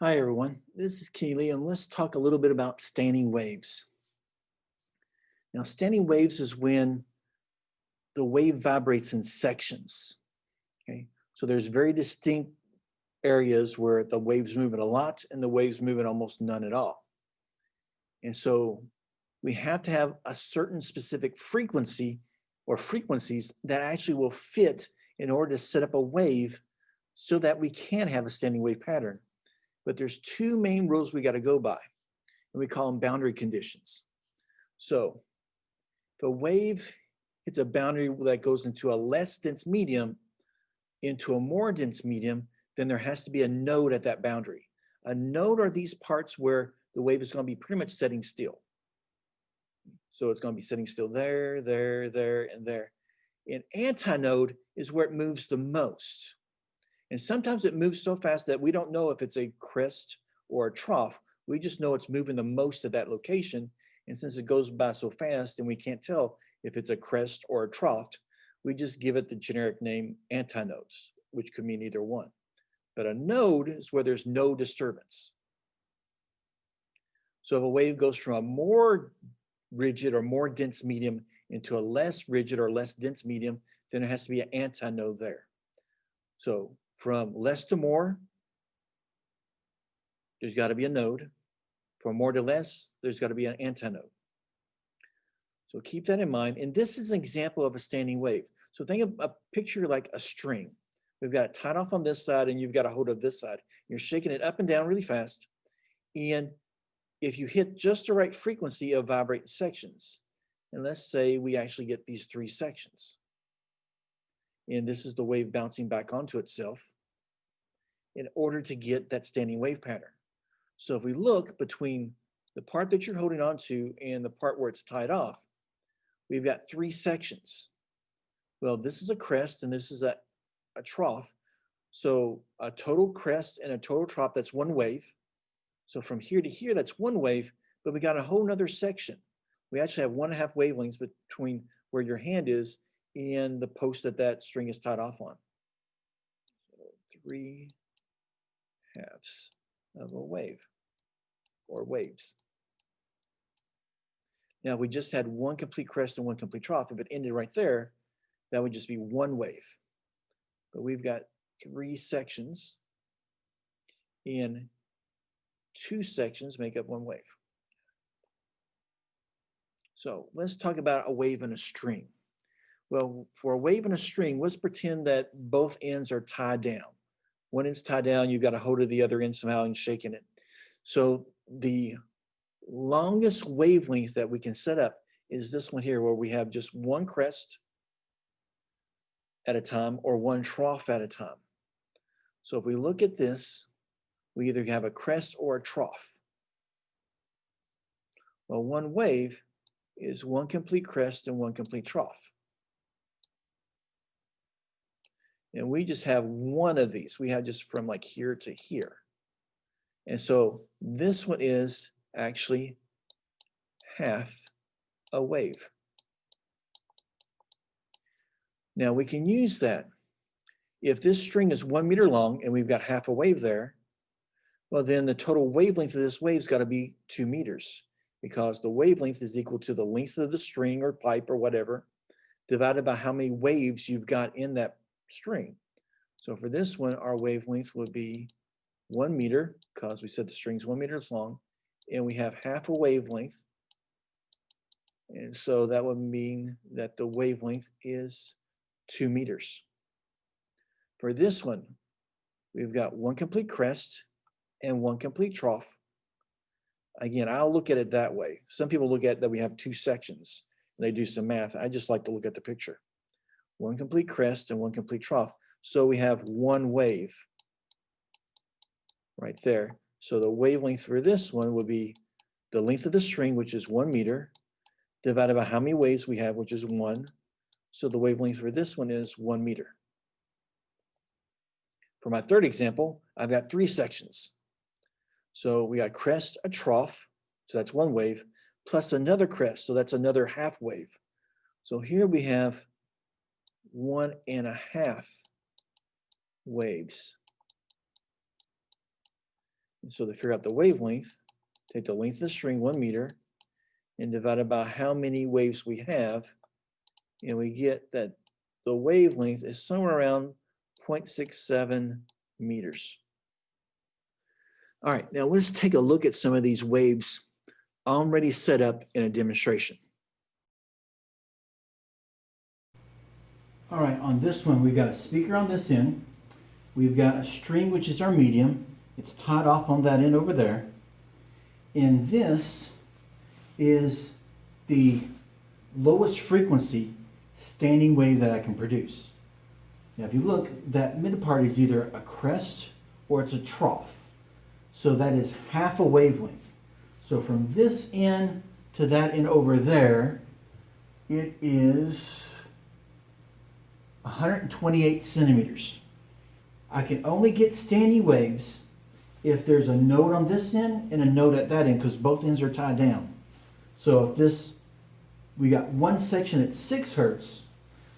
Hi everyone, this is Keely and let's talk a little bit about standing waves. Now standing waves is when the wave vibrates in sections, okay? So there's very distinct areas where the waves moving a lot and the waves moving almost none at all. And so we have to have a certain specific frequency or frequencies that actually will fit in order to set up a wave so that we can have a standing wave pattern. But there's two main rules we got to go by, and we call them boundary conditions. So if a wave hits a boundary that goes into a less dense medium into a more dense medium, then there has to be a node at that boundary. A node are these parts where the wave is going to be pretty much setting still. So it's going to be setting still there, there, there, and there. An antinode is where it moves the most. And sometimes it moves so fast that we don't know if it's a crest or a trough. We just know it's moving the most at that location. And since it goes by so fast and we can't tell if it's a crest or a trough, we just give it the generic name antinodes, which could mean either one. But a node is where there's no disturbance. So if a wave goes from a more rigid or more dense medium into a less rigid or less dense medium, then there has to be an antinode there. So from less to more, there's got to be a node. From more to less, there's got to be an antinode. So keep that in mind. And this is an example of a standing wave. So think of a picture like a string. We've got it tied off on this side and you've got a hold of this side. You're shaking it up and down really fast. And if you hit just the right frequency of vibrating sections, and let's say we actually get these 3 sections. And this is the wave bouncing back onto itself in order to get that standing wave pattern. So if we look between the part that you're holding onto and the part where it's tied off, we've got 3 sections. Well, this is a crest and this is a trough. So a total crest and a total trough, that's one wave. So from here to here, that's one wave, but we got a whole nother section. We actually have 1.5 wavelengths between where your hand is and the post that that string is tied off on. So 3 halves of a wave or waves. Now, we just had one complete crest and one complete trough. If it ended right there, that would just be one wave. But we've got 3 sections and 2 sections make up one wave. So let's talk about a wave and a string. Well, for a wave and a string, let's pretend that both ends are tied down. One end's tied down, you've got a hold of the other end somehow and shaking it. So the longest wavelength that we can set up is this one here, where we have just one crest at a time or one trough at a time. So if we look at this, we either have a crest or a trough. Well, one wave is one complete crest and one complete trough. And we just have one of these. We have just from like here to here. And so this one is actually half a wave. Now we can use that. If this string is 1 meter long and we've got half a wave there, well then the total wavelength of this wave's got to be 2 meters, because the wavelength is equal to the length of the string or pipe or whatever, divided by how many waves you've got in that string. So for this one, our wavelength would be 1 meter, because we said the string's 1 meter long, and we have half a wavelength. And so that would mean that the wavelength is 2 meters. For this one, we've got one complete crest and one complete trough. Again, I'll look at it that way. Some people look at that we have 2 sections and they do some math. I just like to look at the picture. One complete crest and one complete trough. So we have one wave right there. So the wavelength for this one would be the length of the string, which is 1 meter, divided by how many waves we have, which is 1. So the wavelength for this one is 1 meter. For my third example, I've got 3 sections. So we got crest, a trough, so that's one wave, plus another crest, so that's another half wave. So here we have 1.5 waves. And so to figure out the wavelength, take the length of the string, 1 meter, and divide it by how many waves we have, and we get that the wavelength is somewhere around 0.67 meters. All right, now let's take a look at some of these waves already set up in a demonstration. All right, on this one, we've got a speaker on this end. We've got a string, which is our medium. It's tied off on that end over there. And this is the lowest frequency standing wave that I can produce. Now, if you look, that mid part is either a crest or it's a trough. So that is half a wavelength. So from this end to that end over there, it is 128 centimeters. I can only get standing waves if there's a node on this end and a node at that end, because both ends are tied down. So if we got one section at 6 hertz,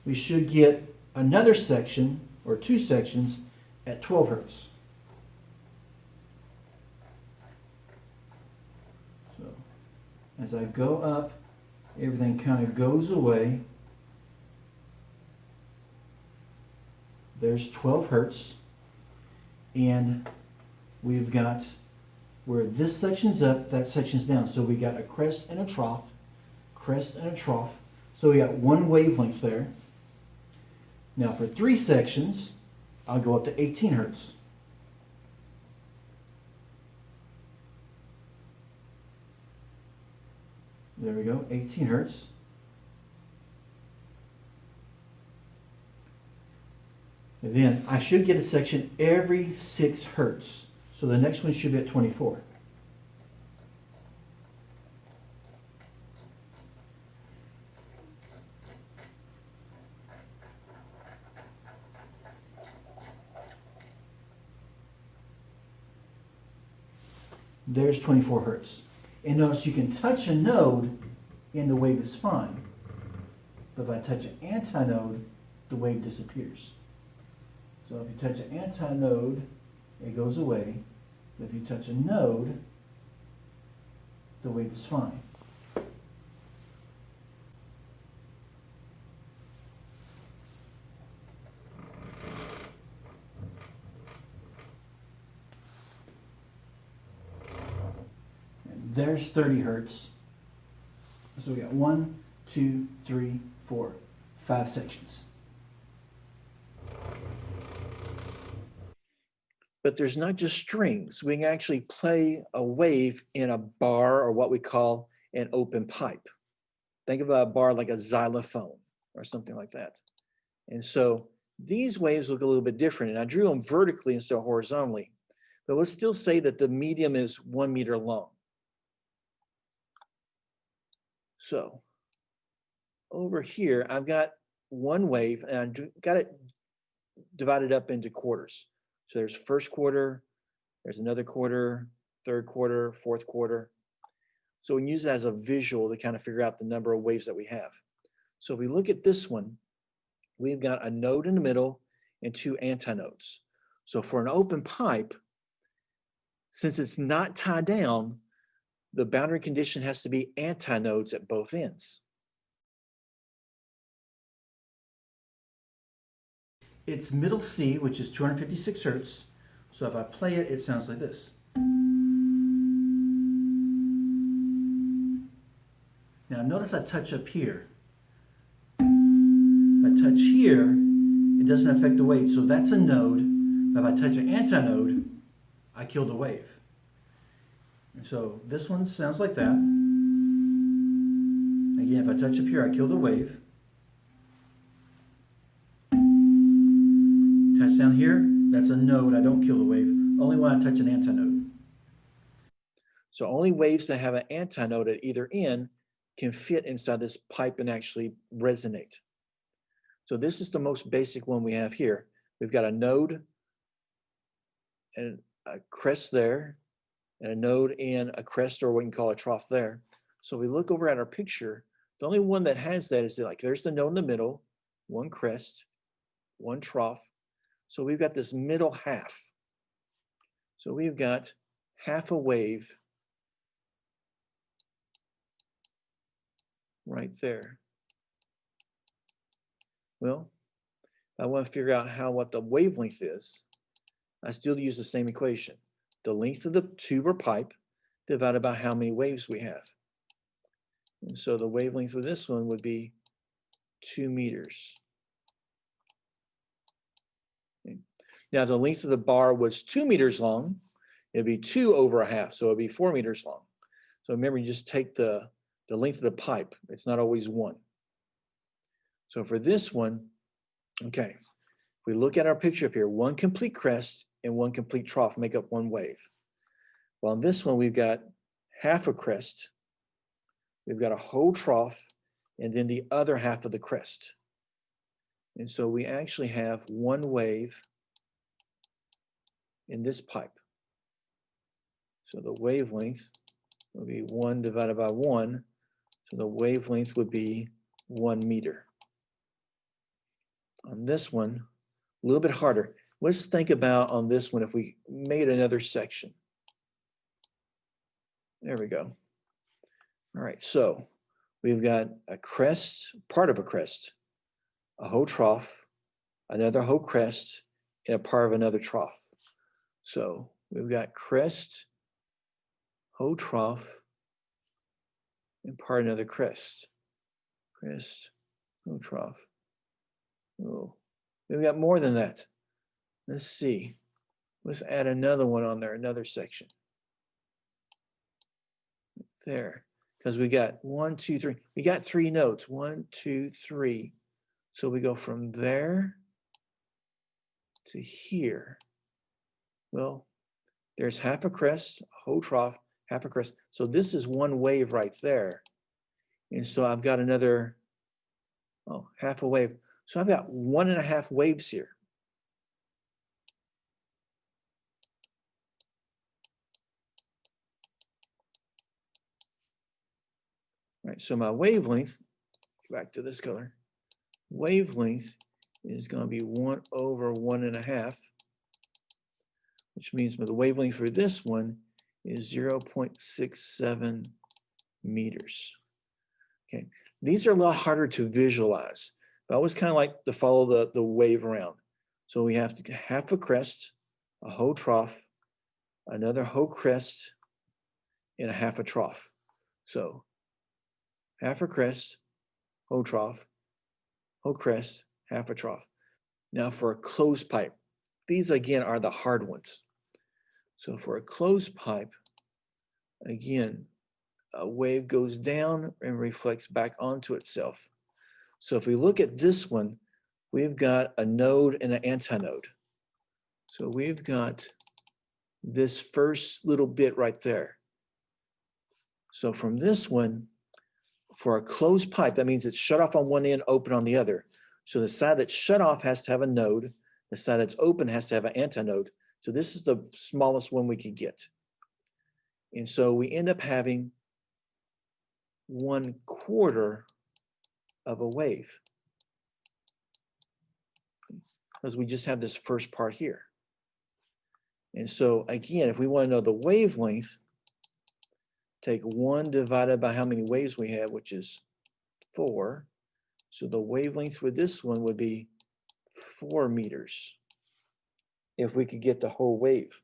we should get another section or 2 sections at 12 hertz. So as I go up, everything kind of goes away. There's 12 hertz, and we've got where this section's up, that section's down. So we got a crest and a trough, crest and a trough. So we got one wavelength there. Now for 3 sections, I'll go up to 18 hertz. There we go, 18 hertz. And then I should get a section every 6 hertz. So the next one should be at 24. There's 24 hertz. And notice you can touch a node and the wave is fine. But if I touch an antinode, the wave disappears. So if you touch an antinode, it goes away. But if you touch a node, the wave is fine. And there's 30 hertz. So we got 1, 2, 3, 4, 5 sections. But there's not just strings. We can actually play a wave in a bar, or what we call an open pipe. Think of a bar like a xylophone or something like that. And so these waves look a little bit different. And I drew them vertically instead of horizontally. But let's still say that the medium is 1 meter long. So over here, I've got one wave, and I've got it divided up into quarters. So there's first quarter, there's another quarter, third quarter, fourth quarter. So we can use it as a visual to kind of figure out the number of waves that we have. So if we look at this one, we've got a node in the middle and 2 antinodes. So for an open pipe, since it's not tied down, the boundary condition has to be antinodes at both ends. It's middle C, which is 256 hertz. So if I play it, it sounds like this. Now notice I touch up here. If I touch here, it doesn't affect the wave. So that's a node. But if I touch an antinode, I kill the wave. And so this one sounds like that. Again, if I touch up here, I kill the wave. Touch down here, that's a node, I don't kill the wave, only when I touch an antinode. So only waves that have an antinode at either end can fit inside this pipe and actually resonate. So this is the most basic one we have here. We've got a node and a crest there, and a node and a crest, or what you can call a trough there. So we look over at our picture, the only one that has that is like, there's the node in the middle, one crest, one trough. So we've got this middle half. So we've got half a wave right there. Well, I want to figure out what the wavelength is. I still use the same equation. The length of the tube or pipe divided by how many waves we have. And so the wavelength of this one would be 2 meters. Okay. Now, if the length of the bar was 2 meters long, it'd be 2 over a half, so it'd be 4 meters long. So remember, you just take the length of the pipe. It's not always 1. So for this one, okay, if we look at our picture up here, 1 complete crest and 1 complete trough make up 1 wave. Well, on this one, we've got half a crest, we've got a whole trough, and then the other half of the crest. And so we actually have 1 wave in this pipe. So the wavelength will be 1 divided by 1. So the wavelength would be 1 meter. On this one, a little bit harder. Let's think about on this one if we made another section. There we go. All right, so we've got a crest, part of a crest, a whole trough, another whole crest, and a part of another trough. So we've got crest, whole trough, and part of another crest. Crest, whole trough. Oh, we've got more than that. Let's see. Let's add another one on there, another section. There, because we got 1, 2, 3. We got 3 nodes, 1, 2, 3. So we go from there to here. Well, there's half a crest, a whole trough, half a crest. So this is 1 wave right there. And so I've got another, half a wave. So I've got 1.5 waves here. All right, so my wavelength, back to this color, wavelength is going to be 1 over 1.5, which means the wavelength for this one is 0.67 meters. Okay, these are a lot harder to visualize, but I always kind of like to follow the wave around. So we have to half a crest, a whole trough, another whole crest, and a half a trough. So half a crest, whole trough, whole crest, half a trough. Now for a closed pipe, these again are the hard ones. So for a closed pipe, again, a wave goes down and reflects back onto itself. So if we look at this one, we've got a node and an antinode. So we've got this first little bit right there. So from this one, for a closed pipe, that means it's shut off on one end, open on the other. So the side that's shut off has to have a node. The side that's open has to have an antinode. So this is the smallest one we could get. And so we end up having 1/4 of a wave, because we just have this first part here. And so again, if we want to know the wavelength, take 1 divided by how many waves we have, which is 4. So the wavelength for this one would be 4 meters if we could get the whole wave.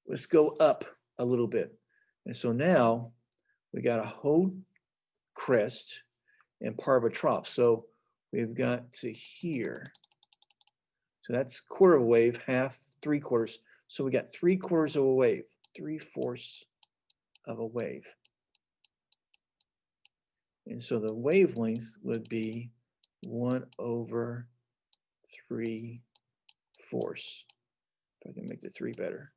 Let's go up a little bit. And so now we got a whole crest and part of a trough. So we've got to here. So that's 1/4 of a wave, half, 3/4. So we got 3/4 of a wave, 3/4 of a wave. And so the wavelength would be 1 over 3/4. If I can make the 3 better.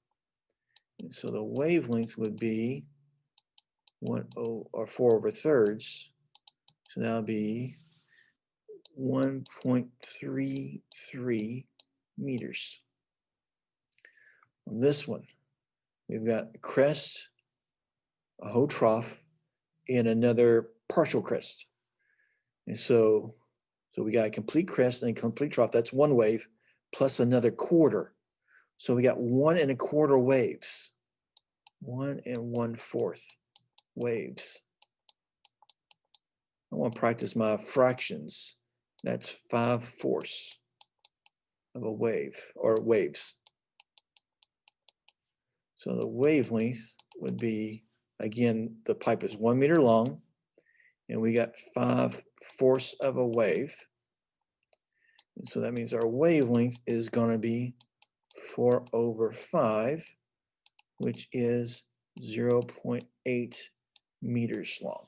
And so the wavelength would be 4 over thirds. So that would be 1.33 meters. On this one, we've got a crest, a whole trough, and another partial crest. And so we got a complete crest and a complete trough. That's 1 wave plus another 1/4. So we got 1 1/4 waves. 1 1/4 waves. I want to practice my fractions. That's 5/4 of a wave, or waves. So the wavelength would be, again, the pipe is 1 meter long, and we got 5/4 of a wave. And so that means our wavelength is going to be 4/5, which is 0.8 meters long.